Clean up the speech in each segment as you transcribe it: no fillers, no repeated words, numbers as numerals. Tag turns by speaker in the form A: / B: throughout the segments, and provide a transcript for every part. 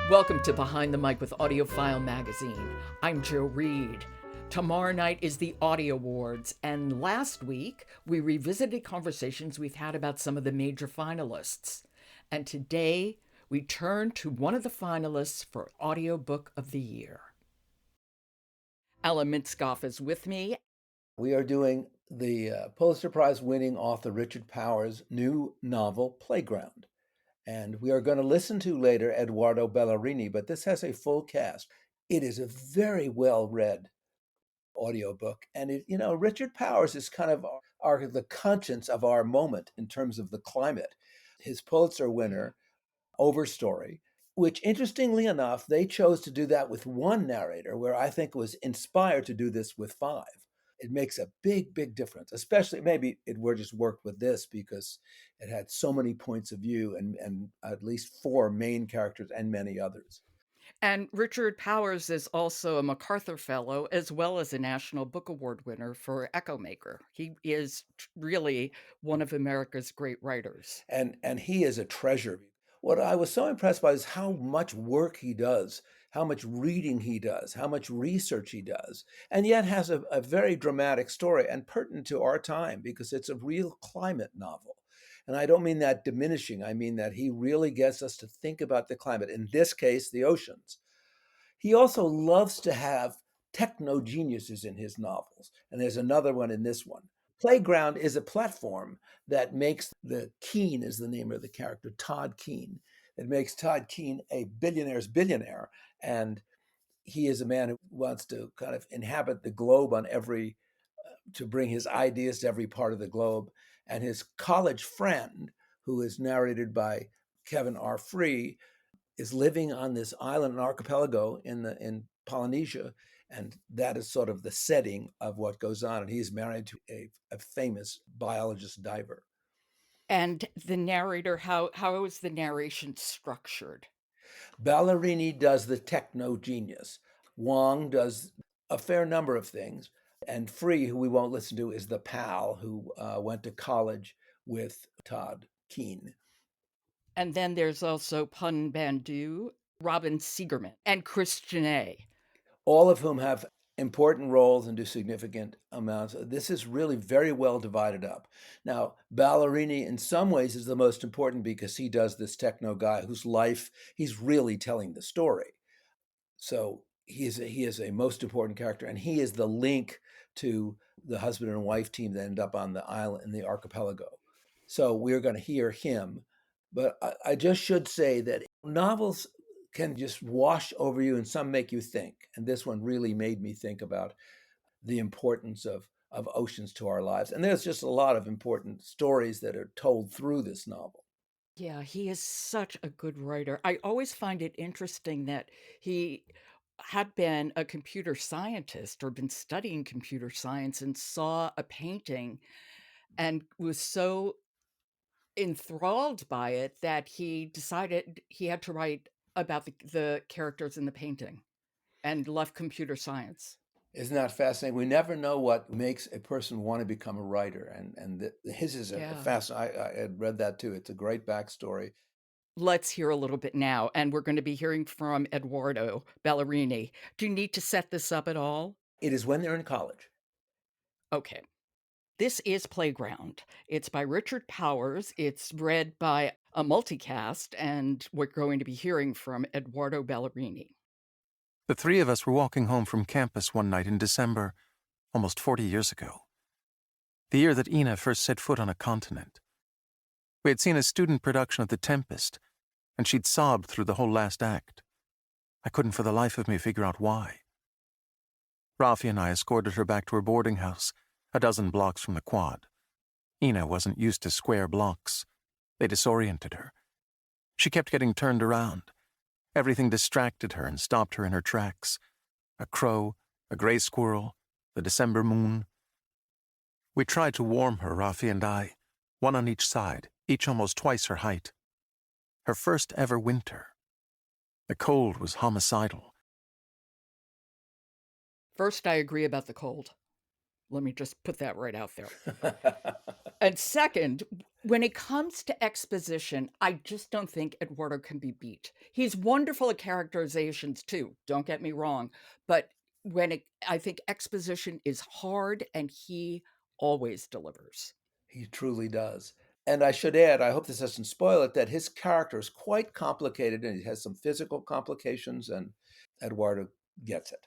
A: Welcome to Behind the Mic with AudioFile magazine. I'm Joe Reed. Tomorrow night is the Audie Awards, and last week we revisited conversations we've had about some of the major finalists. And today we turn to one of the finalists for Audiobook of the Year. Alan Minskoff is with me.
B: We are doing the Pulitzer Prize winning author Richard Powers' new novel, Playground. And we are going to listen to later Edoardo Ballerini, but this has a full cast. It is a very well-read audiobook. And, Richard Powers is kind of the conscience of our moment in terms of the climate. His Pulitzer winner, Overstory, which interestingly enough, they chose to do that with one narrator, where I think was inspired to do this with five. It makes a big, big difference, especially maybe it were just worked with this because it had so many points of view and at least four main characters and many others.
A: And Richard Powers is also a MacArthur Fellow, as well as a National Book Award winner for Echo Maker. He is really one of America's great writers.
B: And he is a treasure. What I was so impressed by is how much work he does, how much reading he does, how much research he does, and yet has a very dramatic story and pertinent to our time because it's a real climate novel. And I don't mean that diminishing. I mean that he really gets us to think about the climate, in this case, the oceans. He also loves to have techno geniuses in his novels, and there's another one in this one. Playground is a platform that makes Keene is the name of the character, Todd Keene. It makes Todd Keene a billionaire's billionaire. And he is a man who wants to kind of inhabit the globe to bring his ideas to every part of the globe. And his college friend, who is narrated by Kevin R. Free, is living on this island, an archipelago in Polynesia. And that is sort of the setting of what goes on. And he's married to a famous biologist diver.
A: And the narrator, how is the narration structured?
B: Ballerini does the techno genius. Wong does a fair number of things. And Free, who we won't listen to, is the pal who went to college with Todd Keene.
A: And then there's also Bandhu, Robin Siegerman, and Krys Janae.
B: All of whom have important roles and do significant amounts. This is really very well divided up. Now, Ballerini in some ways is the most important because he does this techno guy whose life he's really telling the story. So he is a most important character, and he is the link to the husband and wife team that end up on the island in the archipelago. So we're going to hear him. But I just should say that novels can just wash over you and some make you think. And this one really made me think about the importance of oceans to our lives. And there's just a lot of important stories that are told through this novel.
A: Yeah, he is such a good writer. I always find it interesting that he had been a computer scientist or been studying computer science and saw a painting and was so enthralled by it that he decided he had to write about the characters in the painting and left computer science.
B: Isn't that fascinating? We never know what makes a person want to become a writer, and his is a fascinating. I had read that too. It's a great backstory.
A: Let's hear a little bit now, and we're going to be hearing from Edoardo Ballerini. Do you need to set this up at all?
B: It is when they're in college.
A: Okay. This is Playground. It's by Richard Powers. It's read by a multicast, and we're going to be hearing from Edoardo Ballerini.
C: The three of us were walking home from campus one night in December, almost 40 years ago. The year that Ina first set foot on a continent. We had seen a student production of The Tempest, and she'd sobbed through the whole last act. I couldn't for the life of me figure out why. Rafi and I escorted her back to her boarding house, a dozen blocks from the quad. Ina wasn't used to square blocks. They disoriented her. She kept getting turned around. Everything distracted her and stopped her in her tracks. A crow, a gray squirrel, the December moon. We tried to warm her, Rafi and I, one on each side, each almost twice her height. Her first ever winter. The cold was homicidal.
A: First, I agree about the cold. Let me just put that right out there. And second, when it comes to exposition, I just don't think Eduardo can be beat. He's wonderful at characterizations too, don't get me wrong, but I think exposition is hard and he always delivers.
B: He truly does. And I should add, I hope this doesn't spoil it, that his character is quite complicated and he has some physical complications, and Eduardo gets it.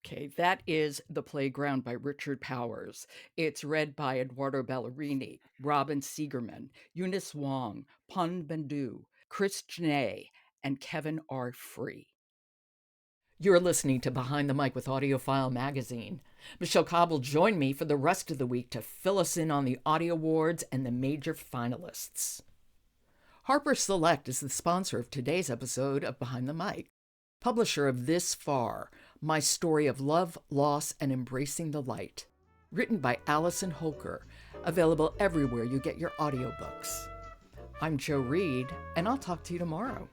A: Okay, that is The Playground by Richard Powers. It's read by Edoardo Ballerini, Robin Siegerman, Eunice Wong, Bandhu, Krys Janae, and Kevin R. Free. You're listening to Behind the Mic with AudioFile magazine. Michelle Cobb will join me for the rest of the week to fill us in on the Audie Awards and the major finalists. Harper Select is the sponsor of today's episode of Behind the Mic. Publisher of This Far, My Story of Love, Loss, and Embracing the Light. Written by Allison Holker. Available everywhere you get your audiobooks. I'm Jo Reed, and I'll talk to you tomorrow.